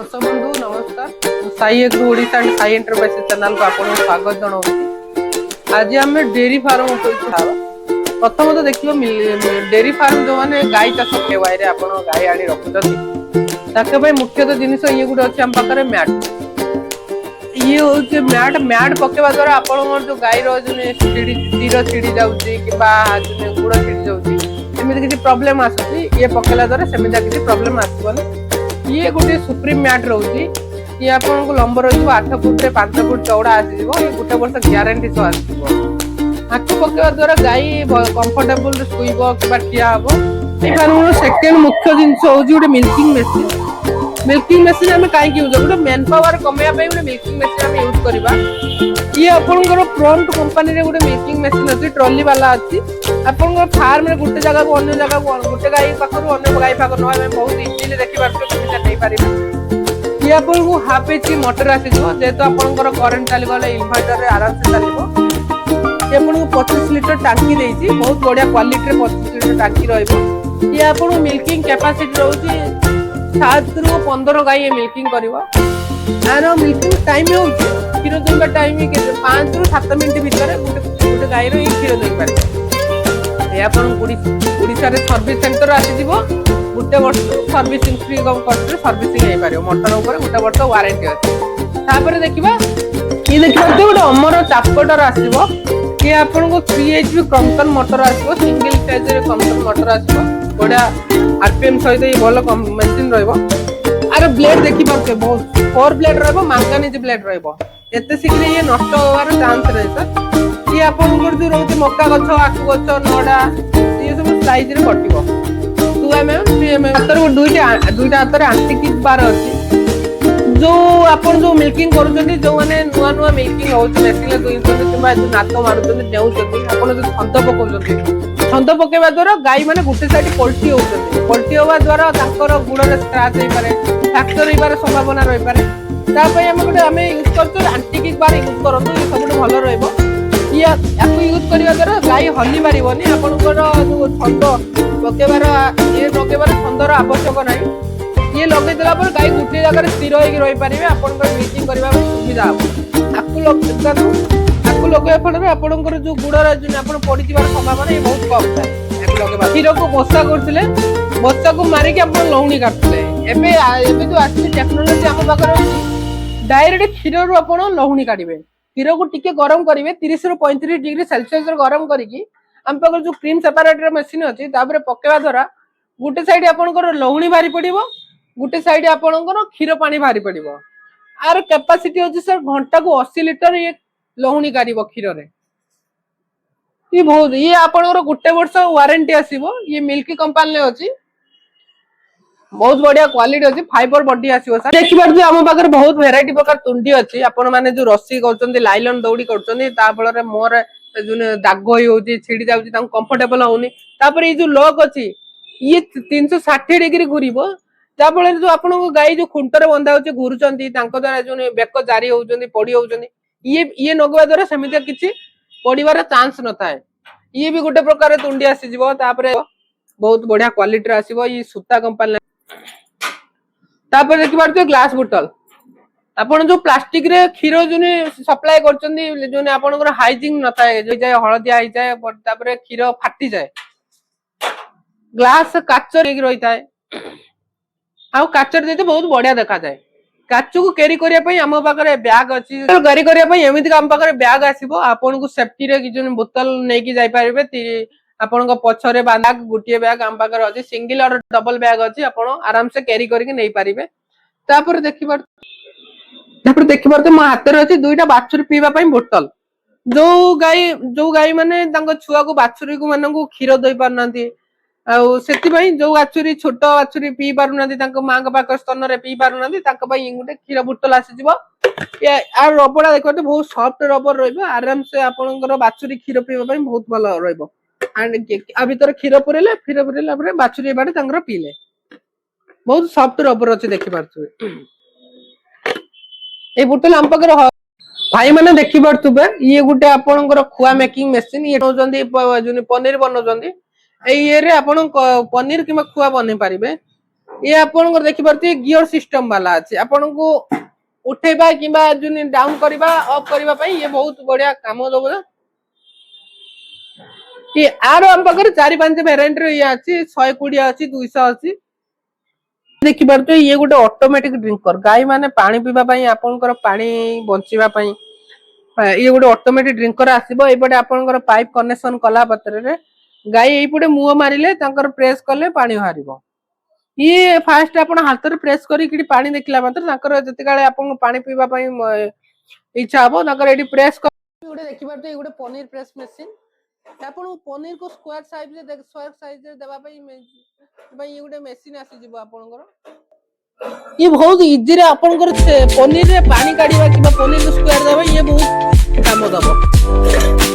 दर्शक बंधु नमस्कार Sai agro Odisha and Sai enterprises channel को आपको स्वागत जनाऊँ। आज आम डेयरी फार्म प्रथम तो देखिए डेयरी फार्म जो मैंने गाय चाष केवाई रे आप गाय आनी रखुच्च मुख्यतः जिनस ये गोटे अच्छे आम पाखे मैट ये हूँ मैट मैट पकेवा द्वारा आप जो गाय तीर छिड़ी जाऊँगी कि गुड़ छिड़ी जाऊँगी सेमती किसी प्रोब्लेम आसूसी ये पकेला द्वारा सेमती किसी प्रोब्लेम आसबनी। ये गोटे सुप्रीम मैट रोचे ये आपको लंब रही 8 फुट 5 फुट चौड़ा आसो ये गोटे वर्ष ग्यारंटी सह आसो पकेवा द्वारा गाय कंफर्टेबल शुब कि ठिया हम। सेकेंड मुख्य जिनस हूँ गोटे मिल्किंग मेसीन आम कहीं यूज गोटे मेन पावर कमेवाई गोटे मिल्किंग मेसीन आम यूज करवा। ये आपंकर फ्रंट कंपनी रे गोटे मिल्किंग मेसीन अच्छी ट्रॉली वाला अच्छी आपंकर फार्म रे गोटे जगह को अन्य जगह गोटे गाय पाखर अन्य गाय पाख ना बहुत इजिली देखी पारे। ये आपको हाफ एचपी मोटर आसीजो जेहेतु आपंकर करेन्ट चलीगले इनवर्टर रे आराम से चलो। ये आपको 25 लिटर टांकी देती बहुत बढ़िया क्वालिटी 25 लिटर टांकी रही। ये आपको मिल्किंग कैपेसिटी रोचे 7 ରୁ 15 गाय मिल्किंग कर मिल्किंग टाइम हो क्षीर देवा टाइम 5 ରୁ 7 मिनट भितर गोटे गाय क्षीर दे पारे। ओडिशा रे सर्विस सेंटर आसीज गोटे वर्ष सर्विसिंग फ्री सर्विसिंग हो पार मोटर उपर गोटे वर्ष वारंटी अच्छे। देखा ये देखा गोटे अमर चापकटर आसो ये आपको 3 HP क्रम्पटन मोटर आसो सिंगल फेज रे क्रम्पटन मोटर आसो बढ़िया आरपीएम सहित ये भल मेसीन रर ब्लेड देखी पारे बहुत 4 ब्लेड रंगानिज ब्लेड रत शीघ्र ये नष्ट होवार चांस रहे सर। ये आपंकर जो रोचे मका गछ आखु गछ नड़ा ये सब साइज रे कटिबो 2 mm 3 mm हाथ दुईटा हाथ आंटी बार अच्छी जो आपन जो मिल्किंग करूछन्ती जो माने नुआ नुआ मिल्किंग होउछ मेसिन दुईछन्ती किबा नात मारुछन्ती देउछन्ती आपन जो छंद पकाउछन्ती छंद पकेवा द्वारा गाय माने गुटे साइड पल्टी होउछन्ती पल्टी होवा द्वारा तांकर गुड़ रे स्क्रैच होई पारे फ्रैक्चर होई पारे संभावना रही पारे तापय हम गोटे हम यूज करछो एंटी किक बार यूज करंतु ये सबुठ भलो रहइबो। ये याकू यूज करिवा द्वारा गाय हल्ली मारिबोनी आपनकर जो छंद पकेवार ये पकेवार छंदर आवश्यक नाही। ये लगे देला पर गाय गुटे जगह स्थिर होई रही पारिबे आपनकर मिल्किंग करबा सुविधा हो। आकू लगे फल आपनकर जो गुड़ रे आपन पडिथिबार संभावना ये बहुत कम थाए। आकू लगे क्षीर को बसा करथिले बसा को मारी के आपन लौणी काटथिले एबे जो आसी टेक्नोलॉजी हम पाकर डायरेक्ट क्षीर रो आपन लौणी काटिबे क्षीर को टिके गरम करिवे 30 ରୁ 35 डिग्री सेल्सियस रे गरम करिकी हम पाकर जो क्रीम सेपरेटर मशीन अछि ताबरे पकेवा द्वारा गुटे साइड आपनकर लौणी भारी पडिबो गुटे साइड आपनकर क्षीर पानी भारी पडिबो आर कैपेसिटी होछि सर घंटा को 80 लिटर ये लौणी कारिबो क्षीर रे। ये बहुत ये आपनकर गुटे वर्ष वारंटी आसीबो ये मिल्की कंपनी अछि बहुत बढ़िया क्वालिटी अच्छी फाइबर बॉडी आसीबो सर। देखि पार जे हम पाकर बहुत वैरायटी प्रकार तुंडी अछि आपण माने जो रस्सी करछन्ती लाइलन दौड़ी करछन्ती ता फल रे मोर जो दाग होई होची छिड़ी जाउची ता कंफर्टेबल होनी तापर ये जो लॉक अछि ये 360 डिग्री घुरिबो ता फल जो आपण गाय जो खुंटर बंधा होची घुरुचन्ती तांको द्वारा जो बेक जारी होउचन्ती पड़ी होउचन्ती ये नगवा द्वारा समिति किछि पड़ीबार चांस न थाए। ये भी गोटे प्रकार तुंडी आसी जिवो तापर बहुत बढ़िया क्वालिटी रे आसीबो ये सूता कंपनी तापर देखि पारते ग्लास बोतल आपण जो प्लास्टिक रे क्षीर जो सप्लाई करचन्ती जो आपनकर हाइजीन न थाए जो जाय हळदिया आइ जाय तापर क्षीर फाटी जाय ग्लास काचर एक रही थाए आ काचर देते बहुत बढ़िया देखा जाए। काच को कैरी करिया पई हम पाखरे बैग अछि कैरी करिया पई एमिति हम पाखरे बैग आसीबो आपन को सेफ्टी रे जो बोतल नै कि जाय पारिबे आपण को पछरे बांधा गुटिए बैग हम पाखरे अछि सिंगल और डबल बैग अछि आपण आराम से कैरी करके नै पारिबे। तापर देखि पारते मो हाथ रे अछि दुईटा बाछुरी पीवा पई बोतल जो गाय माने तांको छुआ को बाछुरी को माने को क्षीर दई पारनांती सेति पई जो बाछुरी छोट बाछुरी पी पारुनांती तांको मां का पाक स्तन रे पी पारुनांती तांको पई गुटे क्षीर बोतल आसी जिवो आ रबड़ा देखते बहुत सॉफ्ट रबर रहइबो आराम से आपनकर बाछुरी क्षीर पीवा पई बहुत भलो रहइबो एंड आ भीतर क्षीर पुरेले पर बाछुरी बाटे तांकर पीले बहुत सॉफ्ट रबर अछि देखि पारछुबे। ए बोतल हम पाकर भाई माने देखि पारछुबे ये गुटे आपनकर खुआ मेकिंग मशीन ये होजंदी जो पनीर बनोजंदी ए ये रे आपन पनीर किमा खुआ बनै पारिबे ये आपन देखि पारती गियर सिस्टम वाला अछि आपन को उठेबा किबा जुनी डाउन करबा अप करबा पई ये बहुत बढ़िया काम दबो ये आरो हम पाकर 4-5 वेरिएंट रे ये अछि 120 अछि 200 अछि देखि पारते ये गोटे ऑटोमेटिक ड्रिंकर गाय माने पानी पीबा पई आपनकर पानी बंचीबा पई ये गोटे ऑटोमेटिक ड्रिंकर आसीबो एपटे आपनकर पाइप कनेक्शन कला पत्र रे गाय एपटे मुंह मारिले तांकर प्रेस करले पानी हारिबो ये फास्ट अपन हाथ रे प्रेस करी कि पानी देखला मात्र तांकर जति काले आपन पानी पीबा पई इच्छा हबो तांकर एडी प्रेस कर गोटे देखि पारते ये गोटे पनीर प्रेस मशीन आपन पनीर को स्क्वायर साइज रे देबा पई ये गोटे मशीन आसी जिवो आपनकर ये बहुत इजी रे आपनकर पनीर रे पानी काढीबा किबा पनीर स्क्वायर देबा ये बहुत काम दबो